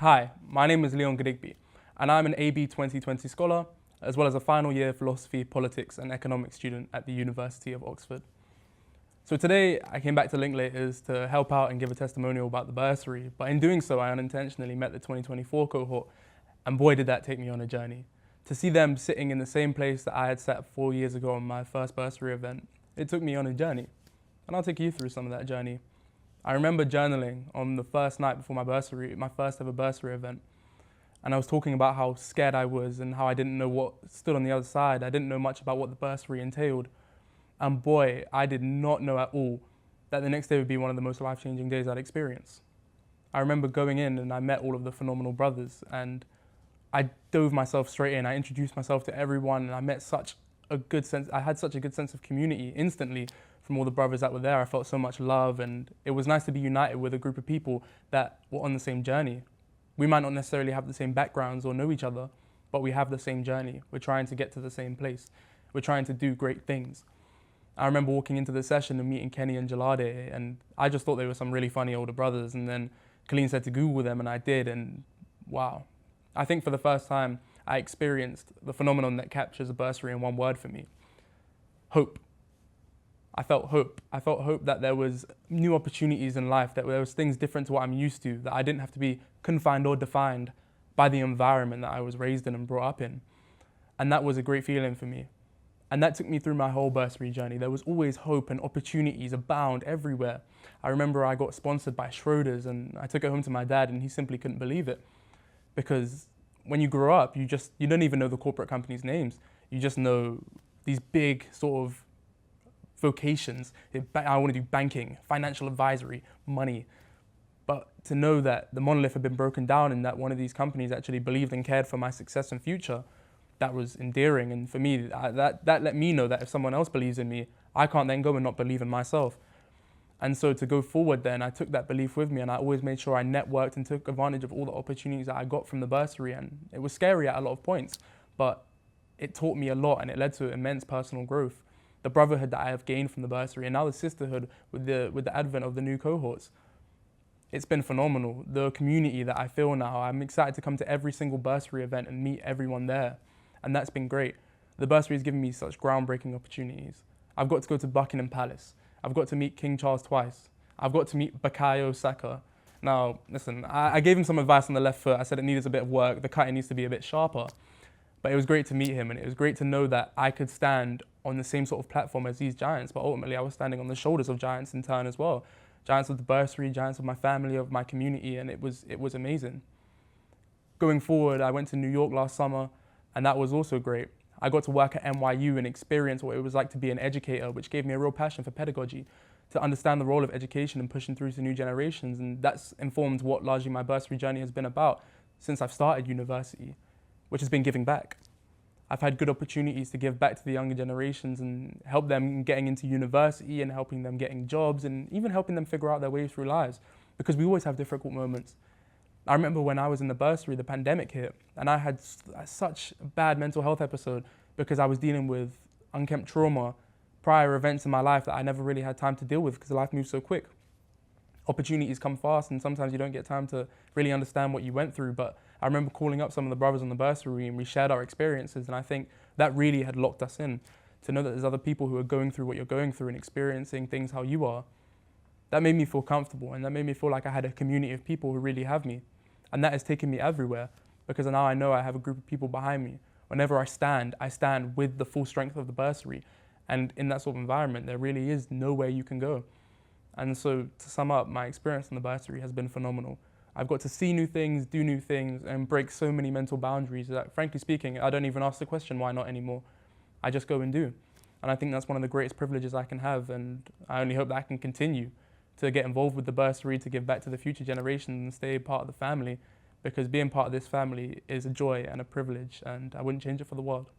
Hi, my name is Gidigbi, and I'm an AB 2020 scholar, as well as a final year philosophy, politics and economics student at the University of Oxford. So today I came back to Linklaters to help out and give a testimonial about the bursary, but in doing so I unintentionally met the 2024 cohort, and boy did that take me on a journey. To see them sitting in the same place that I had sat 4 years ago on my first bursary event, it took me on a journey, and I'll take you through some of that journey. I remember journaling on the first night before my first ever bursary event, and I was talking about how scared I was and how I didn't know what stood on the other side. I didn't know much about what the bursary entailed. And boy, I did not know at all that the next day would be one of the most life-changing days I'd experience. I remember going in and I met all of the phenomenal brothers, and I dove myself straight in. I introduced myself to everyone, and I had such a good sense of community instantly from all the brothers that were there. I felt so much love, and it was nice to be united with a group of people that were on the same journey. We might not necessarily have the same backgrounds or know each other, but we have the same journey. We're trying to get to the same place. We're trying to do great things. I remember walking into the session and meeting Kenny and Jalade, and I just thought they were some really funny older brothers, and then Colleen said to Google them, and I did, and wow. I think for the first time, I experienced the phenomenon that captures a bursary in one word for me: hope. I felt hope. I felt hope that there was new opportunities in life, that there was things different to what I'm used to, that I didn't have to be confined or defined by the environment that I was raised in and brought up in. And that was a great feeling for me. And that took me through my whole bursary journey. There was always hope, and opportunities abound everywhere. I remember I got sponsored by Schroders, and I took it home to my dad, and he simply couldn't believe it. Because when you grow up, you don't even know the corporate companies' names. You just know these big sort of vocations. I want to do banking, financial advisory, money. But to know that the monolith had been broken down and that one of these companies actually believed and cared for my success and future, that was endearing. And for me, that let me know that if someone else believes in me, I can't then go and not believe in myself. And so to go forward then, I took that belief with me, and I always made sure I networked and took advantage of all the opportunities that I got from the bursary. And it was scary at a lot of points, but it taught me a lot, and it led to immense personal growth. The brotherhood that I have gained from the bursary, and now the sisterhood with the advent of the new cohorts. It's been phenomenal. The community that I feel now, I'm excited to come to every single bursary event and meet everyone there. And that's been great. The bursary has given me such groundbreaking opportunities. I've got to go to Buckingham Palace. I've got to meet King Charles twice. I've got to meet Bukayo Saka. Now, listen, I gave him some advice on the left foot. I said it needs a bit of work. The cutting needs to be a bit sharper. But it was great to meet him, and it was great to know that I could stand on the same sort of platform as these giants, but ultimately I was standing on the shoulders of giants in turn as well. Giants of the bursary, giants of my family, of my community, and it was amazing. Going forward, I went to New York last summer, and that was also great. I got to work at NYU and experience what it was like to be an educator, which gave me a real passion for pedagogy, to understand the role of education and pushing through to new generations, and that's informed what largely my bursary journey has been about since I've started university, which has been giving back. I've had good opportunities to give back to the younger generations and help them getting into university and helping them getting jobs and even helping them figure out their way through lives, because we always have difficult moments. I remember when I was in the bursary, the pandemic hit, and I had such a bad mental health episode because I was dealing with unkempt trauma, prior events in my life that I never really had time to deal with because life moves so quick. Opportunities come fast, and sometimes you don't get time to really understand what you went through, but I remember calling up some of the brothers on the bursary, and we shared our experiences, and I think that really had locked us in, to know that there's other people who are going through what you're going through and experiencing things how you are. That made me feel comfortable, and that made me feel like I had a community of people who really have me. And that has taken me everywhere, because now I know I have a group of people behind me. Whenever I stand with the full strength of the bursary. And in that sort of environment, there really is nowhere you can go. And so to sum up, my experience in the bursary has been phenomenal. I've got to see new things, do new things, and break so many mental boundaries that, frankly speaking, I don't even ask the question, why not anymore? I just go and do. And I think that's one of the greatest privileges I can have, and I only hope that I can continue to get involved with the bursary, to give back to the future generations and stay part of the family, because being part of this family is a joy and a privilege, and I wouldn't change it for the world.